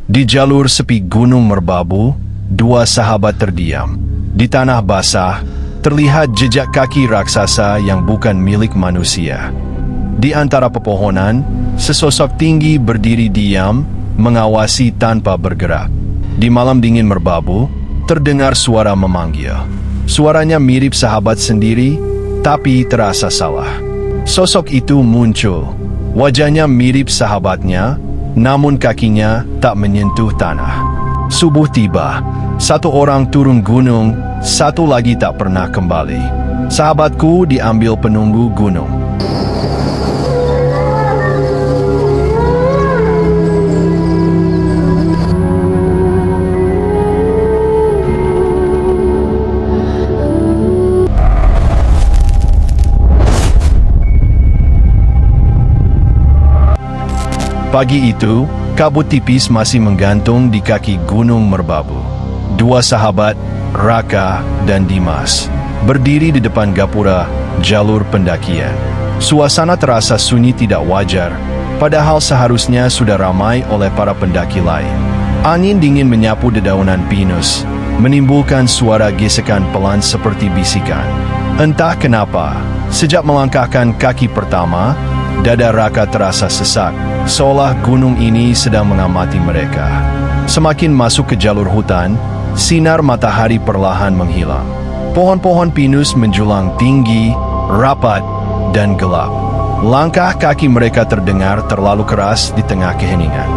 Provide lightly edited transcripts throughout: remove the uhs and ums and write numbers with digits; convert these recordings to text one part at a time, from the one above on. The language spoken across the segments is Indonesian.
Di jalur sepi Gunung Merbabu, dua sahabat terdiam. Di tanah basah, terlihat jejak kaki raksasa yang bukan milik manusia. Di antara pepohonan, sesosok tinggi berdiri diam, mengawasi tanpa bergerak. Di malam dingin Merbabu, terdengar suara memanggil. Suaranya mirip sahabat sendiri, tapi terasa salah. Sosok itu muncul. Wajahnya mirip sahabatnya, namun kakinya tak menyentuh tanah. Subuh tiba. Satu orang turun gunung, satu lagi tak pernah kembali. Sahabatku diambil penunggu gunung. Pagi itu, kabut tipis masih menggantung di kaki Gunung Merbabu. Dua sahabat, Raka dan Dimas, berdiri di depan gapura jalur pendakian. Suasana terasa sunyi tidak wajar, padahal seharusnya sudah ramai oleh para pendaki lain. Angin dingin menyapu dedaunan pinus, menimbulkan suara gesekan pelan seperti bisikan. Entah kenapa, sejak melangkahkan kaki pertama, dada Raka terasa sesak, seolah gunung ini sedang mengamati mereka. Semakin masuk ke jalur hutan, sinar matahari perlahan menghilang. Pohon-pohon pinus menjulang tinggi, rapat, dan gelap. Langkah kaki mereka terdengar terlalu keras di tengah keheningan.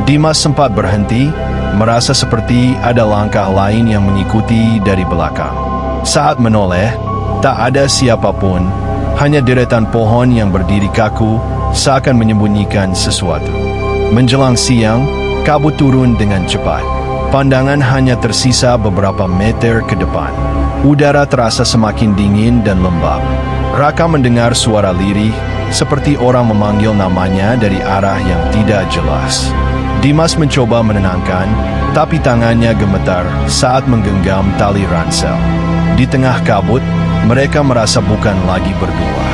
Dimas sempat berhenti, merasa seperti ada langkah lain yang mengikuti dari belakang. Saat menoleh, tak ada siapapun, hanya deretan pohon yang berdiri kaku, seakan menyembunyikan sesuatu. Menjelang siang, kabut turun dengan cepat. Pandangan hanya tersisa beberapa meter ke depan. Udara terasa semakin dingin dan lembab. Raka mendengar suara lirih, seperti orang memanggil namanya dari arah yang tidak jelas. Dimas mencoba menenangkan, tapi tangannya gemetar saat menggenggam tali ransel. Di tengah kabut, mereka merasa bukan lagi berdua.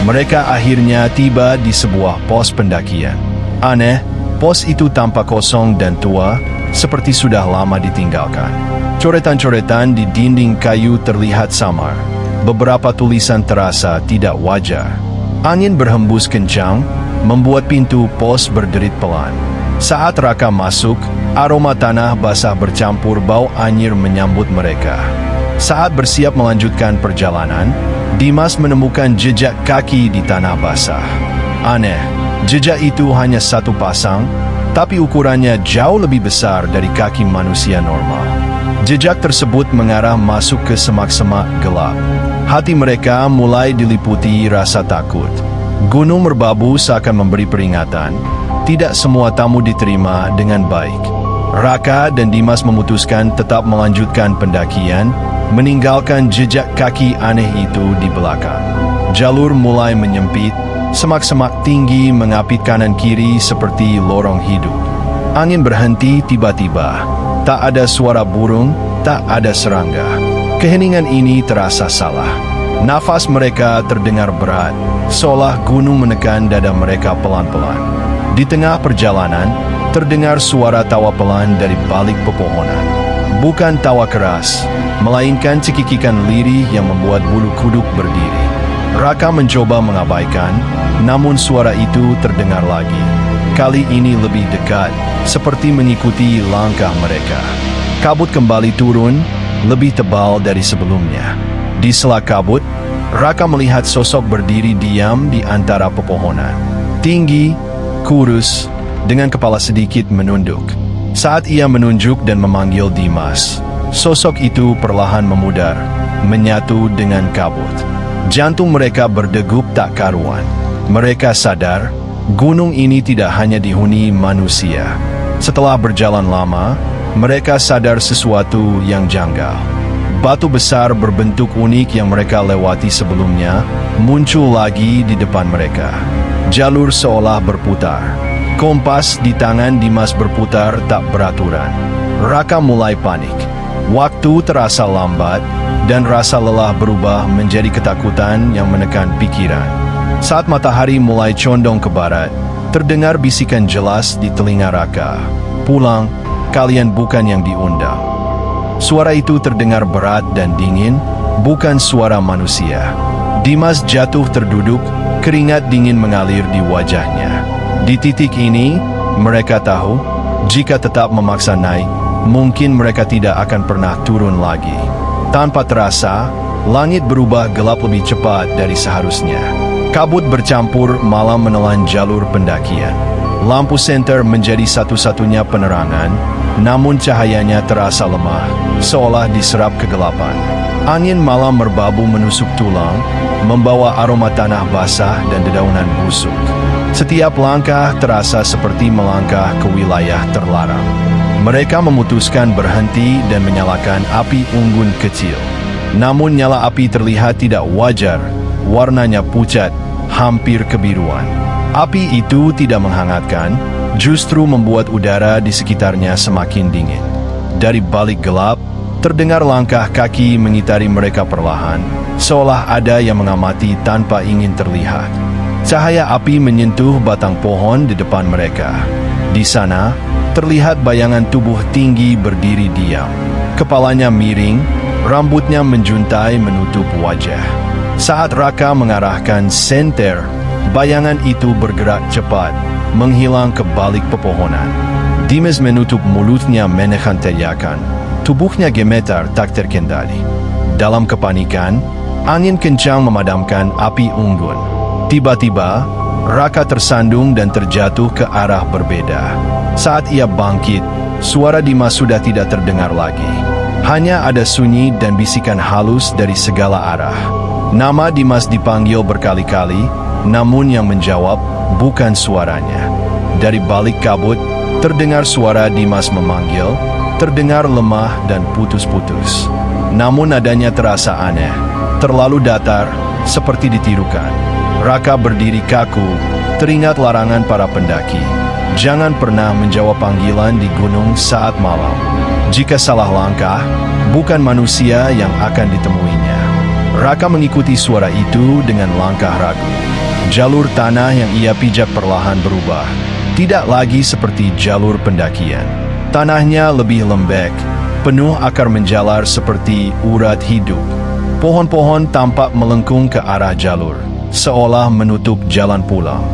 Mereka akhirnya tiba di sebuah pos pendakian. Aneh, pos itu tampak kosong dan tua, seperti sudah lama ditinggalkan. Coretan-coretan di dinding kayu terlihat samar. Beberapa tulisan terasa tidak wajar. Angin berhembus kencang, membuat pintu pos berderit pelan. Saat Raka masuk, aroma tanah basah bercampur bau anyir menyambut mereka. Saat bersiap melanjutkan perjalanan, Dimas menemukan jejak kaki di tanah basah. Aneh, jejak itu hanya satu pasang, tapi ukurannya jauh lebih besar dari kaki manusia normal. Jejak tersebut mengarah masuk ke semak-semak gelap. Hati mereka mulai diliputi rasa takut. Gunung Merbabu seakan memberi peringatan, tidak semua tamu diterima dengan baik. Raka dan Dimas memutuskan tetap melanjutkan pendakian, meninggalkan jejak kaki aneh itu di belakang. Jalur mulai menyempit, semak-semak tinggi mengapit kanan kiri seperti lorong hidup. Angin berhenti tiba-tiba, tak ada suara burung, tak ada serangga. Keheningan ini terasa salah. Nafas mereka terdengar berat, seolah gunung menekan dada mereka pelan-pelan. Di tengah perjalanan, terdengar suara tawa pelan dari balik pepohonan. Bukan tawa keras, melainkan cekikikan lirih yang membuat bulu kuduk berdiri. Raka mencoba mengabaikan, namun suara itu terdengar lagi. Kali ini lebih dekat, seperti mengikuti langkah mereka. Kabut kembali turun, lebih tebal dari sebelumnya. Di sela kabut, Raka melihat sosok berdiri diam di antara pepohonan. Tinggi, kurus, dengan kepala sedikit menunduk. Saat ia menunjuk dan memanggil Dimas, sosok itu perlahan memudar, menyatu dengan kabut. Jantung mereka berdegup tak karuan. Mereka sadar, gunung ini tidak hanya dihuni manusia. Setelah berjalan lama, mereka sadar sesuatu yang janggal. Batu besar berbentuk unik yang mereka lewati sebelumnya muncul lagi di depan mereka. Jalur seolah berputar. Kompas di tangan Dimas berputar tak beraturan. Raka mulai panik. Waktu terasa lambat, dan rasa lelah berubah menjadi ketakutan yang menekan pikiran. Saat matahari mulai condong ke barat, terdengar bisikan jelas di telinga Raka. Pulang, kalian bukan yang diundang." Suara itu terdengar berat dan dingin, bukan suara manusia. Dimas jatuh terduduk, keringat dingin mengalir di wajahnya. Di titik ini, mereka tahu, jika tetap memaksa naik, mungkin mereka tidak akan pernah turun lagi. Tanpa terasa, langit berubah gelap lebih cepat dari seharusnya. Kabut bercampur malam menelan jalur pendakian. Lampu senter menjadi satu-satunya penerangan, namun cahayanya terasa lemah, seolah diserap kegelapan. Angin malam merbabu menusuk tulang, membawa aroma tanah basah dan dedaunan busuk. Setiap langkah terasa seperti melangkah ke wilayah terlarang. Mereka memutuskan berhenti dan menyalakan api unggun kecil. Namun nyala api terlihat tidak wajar, warnanya pucat, hampir kebiruan. Api itu tidak menghangatkan, justru membuat udara di sekitarnya semakin dingin. Dari balik gelap, terdengar langkah kaki mengitari mereka perlahan, seolah ada yang mengamati tanpa ingin terlihat. Cahaya api menyentuh batang pohon di depan mereka. Di sana, terlihat bayangan tubuh tinggi berdiri diam. Kepalanya miring, rambutnya menjuntai menutup wajah. Saat Raka mengarahkan senter, bayangan itu bergerak cepat, menghilang ke balik pepohonan. Dimas menutup mulutnya menahan teriakan. Tubuhnya gemetar tak terkendali. Dalam kepanikan, angin kencang memadamkan api unggun. Tiba-tiba, Raka tersandung dan terjatuh ke arah berbeda. Saat ia bangkit, suara Dimas sudah tidak terdengar lagi. Hanya ada sunyi dan bisikan halus dari segala arah. Nama Dimas dipanggil berkali-kali, namun yang menjawab bukan suaranya. Dari balik kabut, terdengar suara Dimas memanggil, terdengar lemah dan putus-putus. Namun nadanya terasa aneh, terlalu datar, seperti ditirukan. Raka berdiri kaku, teringat larangan para pendaki. Jangan pernah menjawab panggilan di gunung saat malam. Jika salah langkah, bukan manusia yang akan ditemuinya. Raka mengikuti suara itu dengan langkah ragu. Jalur tanah yang ia pijak perlahan berubah. Tidak lagi seperti jalur pendakian. Tanahnya lebih lembek, penuh akar menjalar seperti urat hidup. Pohon-pohon tampak melengkung ke arah jalur, seolah menutup jalan pulang.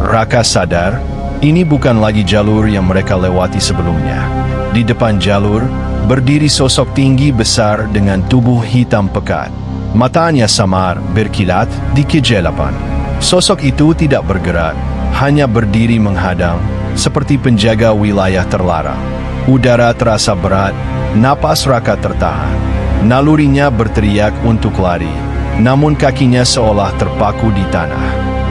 Raka sadar, ini bukan lagi jalur yang mereka lewati sebelumnya. Di depan jalur, berdiri sosok tinggi besar dengan tubuh hitam pekat. Matanya samar, berkilat, di kejelapan. Sosok itu tidak bergerak, hanya berdiri menghadang, seperti penjaga wilayah terlarang. Udara terasa berat, napas Raka tertahan. Nalurinya berteriak untuk lari, namun kakinya seolah terpaku di tanah.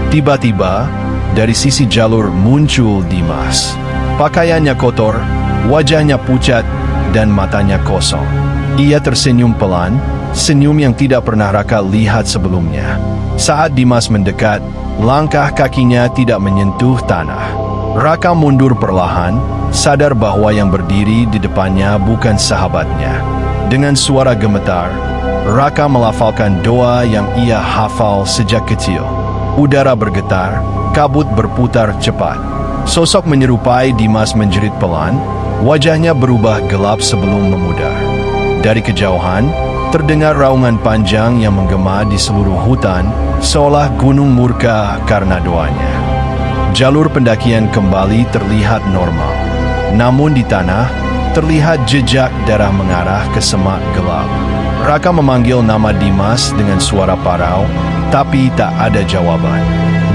Tiba-tiba, dari sisi jalur muncul Dimas. Pakaiannya kotor, wajahnya pucat, dan matanya kosong. Ia tersenyum pelan, senyum yang tidak pernah Raka lihat sebelumnya. Saat Dimas mendekat, langkah kakinya tidak menyentuh tanah. Raka mundur perlahan, sadar bahwa yang berdiri di depannya bukan sahabatnya. Dengan suara gemetar, Raka melafalkan doa yang ia hafal sejak kecil. Udara bergetar, kabut berputar cepat. Sosok menyerupai Dimas menjerit pelan, wajahnya berubah gelap sebelum memudar. Dari kejauhan, terdengar raungan panjang yang menggema di seluruh hutan, seolah gunung murka karena doanya. Jalur pendakian kembali terlihat normal. Namun di tanah, terlihat jejak darah mengarah ke semak gelap. Raka memanggil nama Dimas dengan suara parau, tapi tak ada jawaban.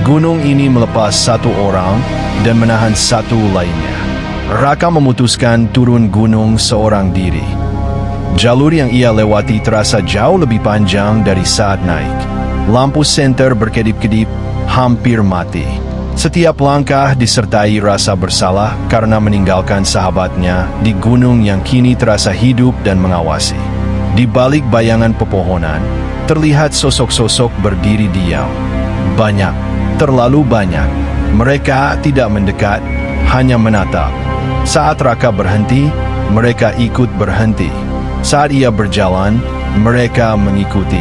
Gunung ini melepas satu orang dan menahan satu lainnya. Raka memutuskan turun gunung seorang diri. Jalur yang ia lewati terasa jauh lebih panjang dari saat naik. Lampu senter berkedip-kedip, hampir mati. Setiap langkah disertai rasa bersalah karena meninggalkan sahabatnya di gunung yang kini terasa hidup dan mengawasi. Di balik bayangan pepohonan, terlihat sosok-sosok berdiri diam. Banyak, terlalu banyak. Mereka tidak mendekat, hanya menatap. Saat Raka berhenti, mereka ikut berhenti. Saat ia berjalan, mereka mengikuti.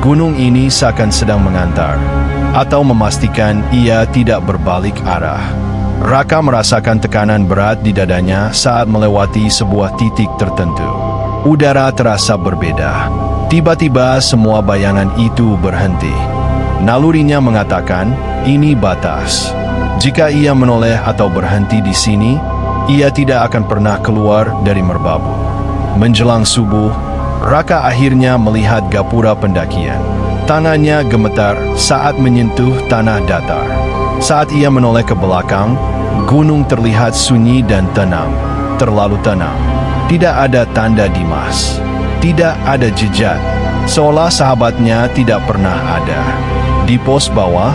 Gunung ini seakan sedang mengantar, atau memastikan ia tidak berbalik arah. Raka merasakan tekanan berat di dadanya saat melewati sebuah titik tertentu. Udara terasa berbeda. Tiba-tiba semua bayangan itu berhenti. Nalurinya mengatakan, ini batas. Jika ia menoleh atau berhenti di sini, ia tidak akan pernah keluar dari merbabu. Menjelang subuh, Raka akhirnya melihat gapura pendakian. Tangannya gemetar saat menyentuh tanah datar. Saat ia menoleh ke belakang, gunung terlihat sunyi dan tenang. Terlalu tenang. Tidak ada tanda Dimas. Tidak ada jejak. Seolah sahabatnya tidak pernah ada. Di pos bawah,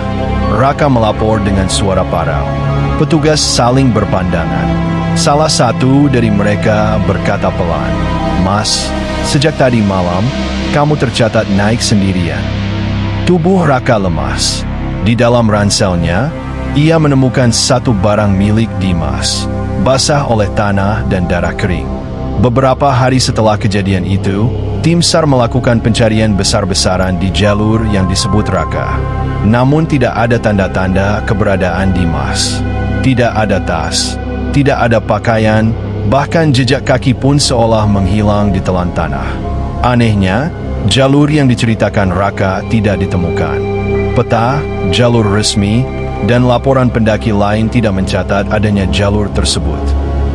Raka melapor dengan suara parau. Petugas saling berpandangan. Salah satu dari mereka berkata pelan, "Mas, sejak tadi malam, kamu tercatat naik sendirian." Tubuh Raka lemas. Di dalam ranselnya, ia menemukan satu barang milik Dimas, basah oleh tanah dan darah kering. Beberapa hari setelah kejadian itu, tim SAR melakukan pencarian besar-besaran di jalur yang disebut Raka. Namun tidak ada tanda-tanda keberadaan Dimas. Tidak ada tas, tidak ada pakaian, bahkan jejak kaki pun seolah menghilang di telan tanah. Anehnya, jalur yang diceritakan Raka tidak ditemukan. Peta, jalur resmi, dan laporan pendaki lain tidak mencatat adanya jalur tersebut.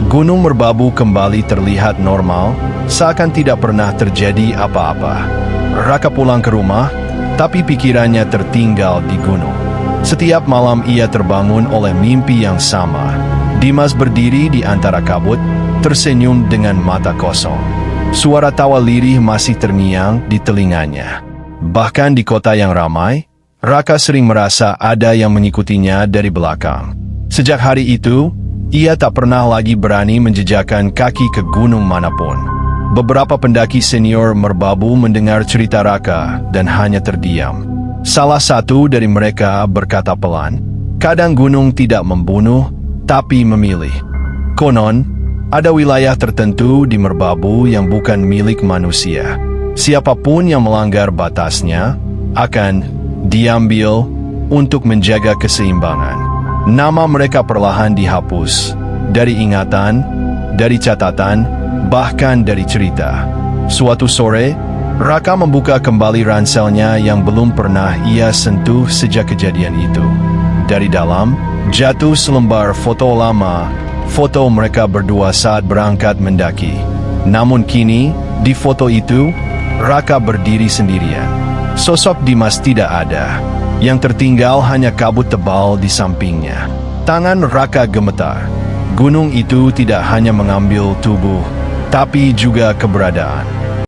Gunung Merbabu kembali terlihat normal, seakan tidak pernah terjadi apa-apa. Raka pulang ke rumah, tapi pikirannya tertinggal di gunung. Setiap malam ia terbangun oleh mimpi yang sama. Dimas berdiri di antara kabut, tersenyum dengan mata kosong. Suara tawa lirih masih terngiang di telinganya. Bahkan di kota yang ramai, Raka sering merasa ada yang mengikutinya dari belakang. Sejak hari itu, ia tak pernah lagi berani menjejakkan kaki ke gunung manapun. Beberapa pendaki senior Merbabu mendengar cerita Raka dan hanya terdiam. Salah satu dari mereka berkata pelan, "Kadang gunung tidak membunuh, tapi memilih." Konon, ada wilayah tertentu di Merbabu yang bukan milik manusia. Siapapun yang melanggar batasnya akan diambil untuk menjaga keseimbangan. Nama mereka perlahan dihapus dari ingatan, dari catatan, bahkan dari cerita. Suatu sore, Raka membuka kembali ranselnya yang belum pernah ia sentuh sejak kejadian itu. Dari dalam, jatuh selembar foto lama, foto mereka berdua saat berangkat mendaki. Namun kini, di foto itu, Raka berdiri sendirian. Sosok Dimas tidak ada. Yang tertinggal hanya kabut tebal di sampingnya. Tangan Raka gemetar. Gunung itu tidak hanya mengambil tubuh, tapi juga keberadaan.